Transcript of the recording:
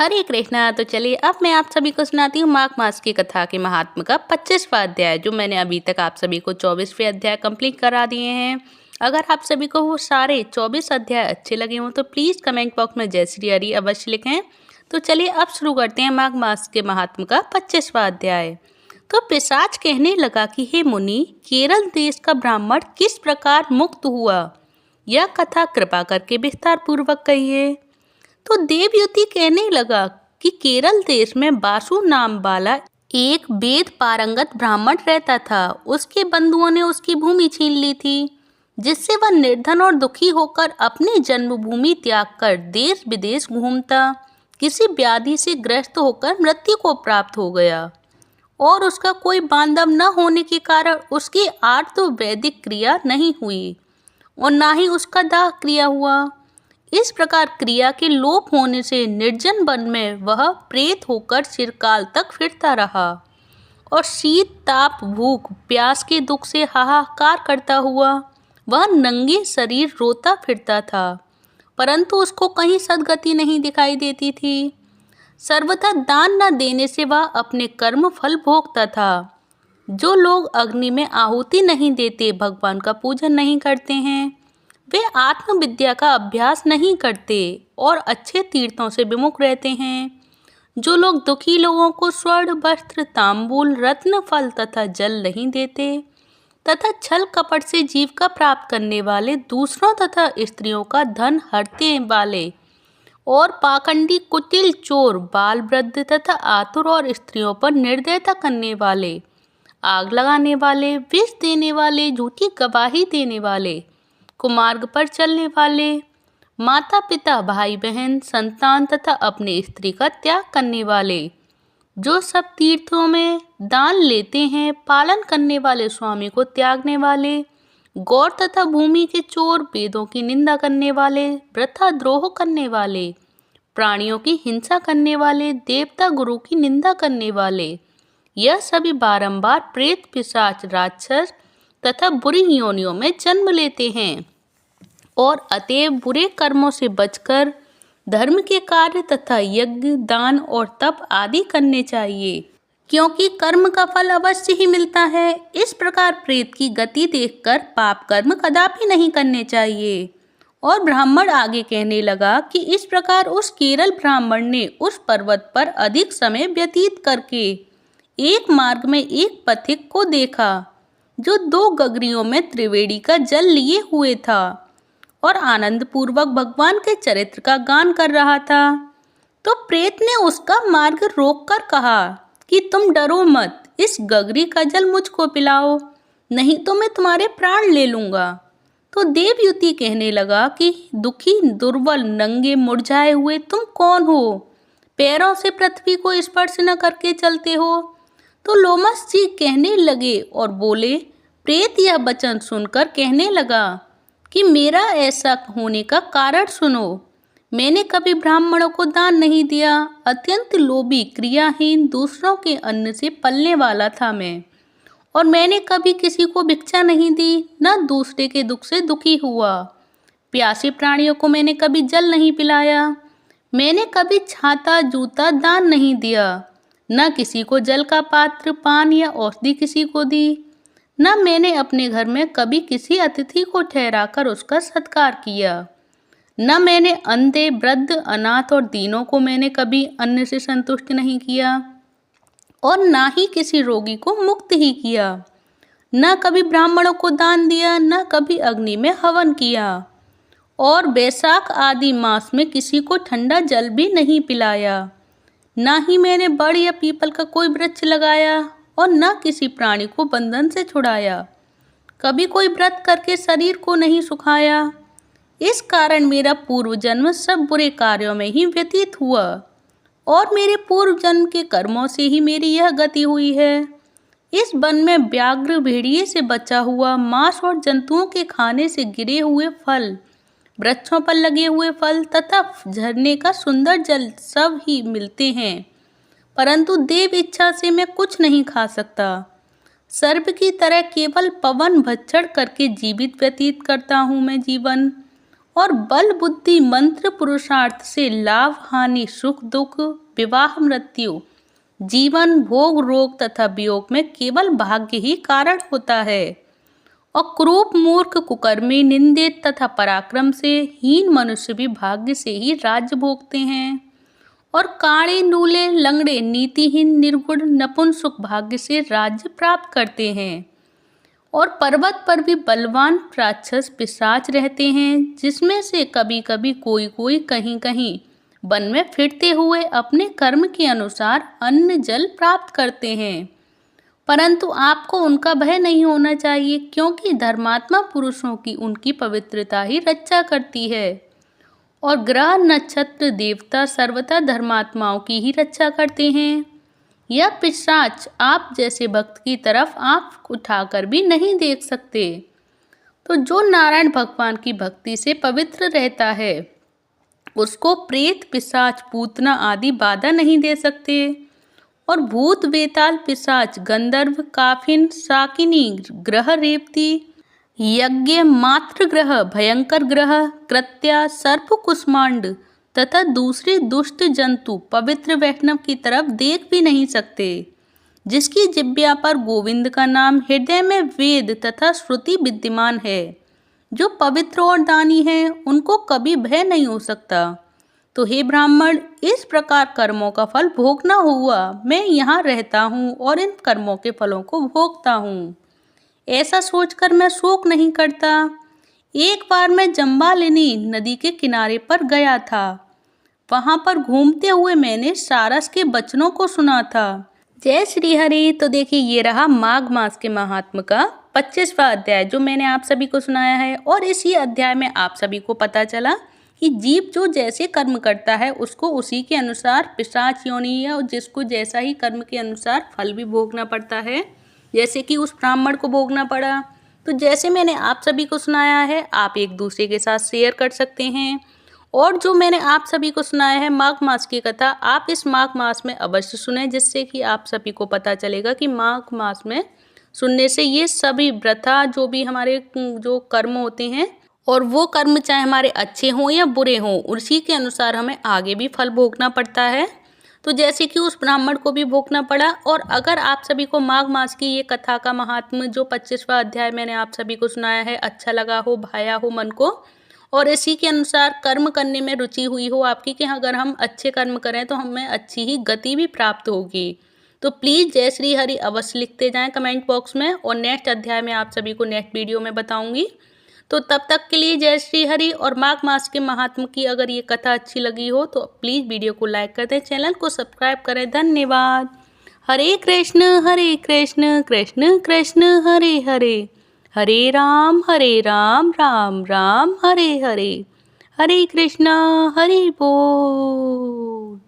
हरे कृष्णा। तो चलिए अब मैं आप सभी को सुनाती हूँ माघ मास की कथा के महात्म का 25वां अध्याय, जो मैंने अभी तक आप सभी को 24वें अध्याय कंप्लीट करा दिए हैं। अगर आप सभी को वो सारे 24 अध्याय अच्छे लगे हों तो प्लीज़ कमेंट बॉक्स में जय श्री हरि अवश्य लिखें। तो चलिए अब शुरू करते हैं माघ मास के महात्म का 25वां अध्याय। तो पिशाच कहने लगा कि हे मुनि, केरल देश का ब्राह्मण किस प्रकार मुक्त हुआ, यह कथा कृपा करके विस्तार पूर्वक कहिए। तो देवयुति कहने लगा कि केरल देश में बासु नाम वाला एक वेद पारंगत ब्राह्मण रहता था। उसके बंधुओं ने उसकी भूमि छीन ली थी, जिससे वह निर्धन और दुखी होकर अपनी जन्मभूमि त्याग कर देश विदेश घूमता किसी व्याधि से ग्रस्त होकर मृत्यु को प्राप्त हो गया, और उसका कोई बांधव न होने के कारण उसकी आर्त वैदिक क्रिया नहीं हुई और ना ही उसका दाह क्रिया हुआ। इस प्रकार क्रिया के लोप होने से निर्जन वन में वह प्रेत होकर चिरकाल तक फिरता रहा और शीत ताप भूख प्यास के दुख से हाहाकार करता हुआ वह नंगे शरीर रोता फिरता था, परंतु उसको कहीं सद्गति नहीं दिखाई देती थी। सर्वथा दान न देने से वह अपने कर्म फल भोगता था। जो लोग अग्नि में आहुति नहीं देते, भगवान का पूजन नहीं करते हैं, वे आत्मविद्या का अभ्यास नहीं करते और अच्छे तीर्थों से विमुख रहते हैं। जो लोग दुखी लोगों को स्वर्ण वस्त्र तांबूल रत्न फल तथा जल नहीं देते तथा छल कपट से जीविका प्राप्त करने वाले, दूसरों तथा स्त्रियों का धन हरते वाले और पाखंडी कुटिल चोर, बाल वृद्ध तथा आतुर और स्त्रियों पर निर्दयता करने वाले, आग लगाने वाले, विष देने वाले, झूठी गवाही देने वाले, कुमार्ग पर चलने वाले, माता पिता भाई बहन संतान तथा अपने स्त्री का त्याग करने वाले, जो सब तीर्थों में दान लेते हैं, पालन करने वाले, स्वामी को त्यागने वाले, गौर तथा भूमि के चोर, वेदों की निंदा करने वाले, वृथा द्रोह करने वाले, प्राणियों की हिंसा करने वाले, देवता गुरु की निंदा करने वाले, यह सभी बारंबार प्रेत पिशाच राक्षस तथा बुरी योनियों में जन्म लेते हैं और अतएव बुरे कर्मों से बचकर धर्म के कार्य तथा यज्ञ दान और तप आदि करने चाहिए, क्योंकि कर्म का फल अवश्य ही मिलता है। इस प्रकार प्रेत की गति देखकर पाप कर्म कदापि नहीं करने चाहिए। और ब्राह्मण आगे कहने लगा कि इस प्रकार उस केरल ब्राह्मण ने उस पर्वत पर अधिक समय व्यतीत करके एक मार्ग में एक पथिक को देखा, जो 2 गगरियों में त्रिवेणी का जल लिए हुए था और आनंद पूर्वक भगवान के चरित्र का गान कर रहा था। तो प्रेत ने उसका मार्ग रोककर कहा कि तुम डरो मत, इस गगरी का जल मुझको पिलाओ, नहीं तो मैं तुम्हारे प्राण ले लूंगा। तो देवयुति कहने लगा कि दुखी दुर्बल नंगे मुरझाए हुए तुम कौन हो, पैरों से पृथ्वी को स्पर्श न करके चलते हो। तो लोमस जी कहने लगे और बोले, प्रेत यह वचन सुनकर कहने लगा कि मेरा ऐसा होने का कारण सुनो। मैंने कभी ब्राह्मणों को दान नहीं दिया, अत्यंत लोभी क्रियाहीन दूसरों के अन्न से पलने वाला था मैं, और मैंने कभी किसी को भिक्षा नहीं दी, न दूसरे के दुख से दुखी हुआ। प्यासे प्राणियों को मैंने कभी जल नहीं पिलाया, मैंने कभी छाता जूता दान नहीं दिया, न किसी को जल का पात्र पान या औषधि किसी को दी, न मैंने अपने घर में कभी किसी अतिथि को ठहराकर उसका सत्कार किया, न मैंने अंधे वृद्ध अनाथ और दीनों को मैंने कभी अन्न से संतुष्ट नहीं किया, और ना ही किसी रोगी को मुक्त ही किया, न कभी ब्राह्मणों को दान दिया, न कभी अग्नि में हवन किया, और बैसाख आदि मास में किसी को ठंडा जल भी नहीं पिलाया, ना ही मैंने बड़ या पीपल का कोई वृक्ष लगाया और न किसी प्राणी को बंधन से छुड़ाया, कभी कोई व्रत करके शरीर को नहीं सुखाया। इस कारण मेरा पूर्व जन्म सब बुरे कार्यों में ही व्यतीत हुआ और मेरे पूर्व जन्म के कर्मों से ही मेरी यह गति हुई है। इस वन में व्याघ्र भेड़िए से बचा हुआ मांस और जंतुओं के खाने से गिरे हुए फल, वृक्षों पर लगे हुए फल तथा झरने का सुंदर जल सब ही मिलते हैं, परंतु देव इच्छा से मैं कुछ नहीं खा सकता। सर्प की तरह केवल पवन भक्षण करके जीवित व्यतीत करता हूँ मैं जीवन, और बल बुद्धि मंत्र पुरुषार्थ से लाभ हानि सुख दुख विवाह मृत्यु जीवन भोग रोग तथा वियोग में केवल भाग्य ही कारण होता है। और क्रूप मूर्ख कुकर्मी निंदित तथा पराक्रम से हीन मनुष्य भी भाग्य से ही राज्य भोगते हैं। और काणे नूले लंगड़े नीतिहीन निर्गुण नपुंसक भाग्य से राज्य प्राप्त करते हैं। और पर्वत पर भी बलवान राक्षस पिशाच रहते हैं, जिसमें से कभी कभी कोई कोई कहीं कहीं वन में फिरते हुए अपने कर्म के अनुसार अन्न जल प्राप्त करते हैं। परंतु आपको उनका भय नहीं होना चाहिए, क्योंकि धर्मात्मा पुरुषों की उनकी पवित्रता ही रक्षा करती है। और ग्रह नक्षत्र देवता सर्वथा धर्मात्माओं की ही रक्षा करते हैं। यह पिशाच आप जैसे भक्त की तरफ आंख उठाकर भी नहीं देख सकते। तो जो नारायण भगवान की भक्ति से पवित्र रहता है, उसको प्रेत पिशाच पूतना आदि बाधा नहीं दे सकते। और भूत बेताल पिशाच गंधर्व काफिन शाकिनी ग्रह रेवती यज्ञ मात्र ग्रह भयंकर ग्रह कृत्या सर्प कुष्मांड तथा दूसरे दुष्ट जंतु पवित्र वैष्णव की तरफ देख भी नहीं सकते। जिसकी जिह्वा पर गोविंद का नाम, हृदय में वेद तथा श्रुति विद्यमान है, जो पवित्र और दानी है, उनको कभी भय नहीं हो सकता। तो हे ब्राह्मण, इस प्रकार कर्मों का फल भोगना हुआ, मैं यहाँ रहता हूँ और इन कर्मों के फलों को भोगता हूँ, ऐसा सोचकर मैं शोक नहीं करता। एक बार मैं जम्बालिनी नदी के किनारे पर गया था। वहां पर घूमते हुए मैंने सारस के वचनों को सुना था। जय श्री हरि। तो देखिए, ये रहा माघ मास के महात्म का 25वां अध्याय जो मैंने आप सभी को सुनाया है। और इसी अध्याय में आप सभी को पता चला कि जीव जो जैसे कर्म करता है उसको उसी के अनुसार पिशाच योनि या जिसको जैसा ही कर्म के अनुसार फल भी भोगना पड़ता है, जैसे कि उस ब्राह्मण को भोगना पड़ा। तो जैसे मैंने आप सभी को सुनाया है, आप एक दूसरे के साथ शेयर कर सकते हैं। और जो मैंने आप सभी को सुनाया है माघ मास की कथा, आप इस माघ मास में अवश्य सुने, जिससे कि आप सभी को पता चलेगा कि माघ मास में सुनने से ये सभी व्रता जो भी हमारे जो कर्म होते हैं, और वो कर्म चाहे हमारे अच्छे हों या बुरे हों, उसी के अनुसार हमें आगे भी फल भोगना पड़ता है। तो जैसे कि उस ब्राह्मण को भी भोगना पड़ा। और अगर आप सभी को माघ मास की ये कथा का महात्म जो 25वां अध्याय मैंने आप सभी को सुनाया है अच्छा लगा हो, भाया हो मन को, और इसी के अनुसार कर्म करने में रुचि हुई हो आपकी कि अगर हम अच्छे कर्म करें तो हमें अच्छी ही गति भी प्राप्त होगी, तो प्लीज़ जय श्री हरि अवश्य लिखते जाएं कमेंट बॉक्स में। और नेक्स्ट अध्याय में आप सभी को नेक्स्ट वीडियो में बताऊंगी। तो तब तक के लिए जय श्री हरि। और माघ मास के महात्म की अगर ये कथा अच्छी लगी हो तो प्लीज़ वीडियो को लाइक कर दें, चैनल को सब्सक्राइब करें। धन्यवाद। हरे कृष्ण कृष्ण कृष्ण हरे हरे, हरे राम राम राम हरे हरे, हरे कृष्णा हरि बोल।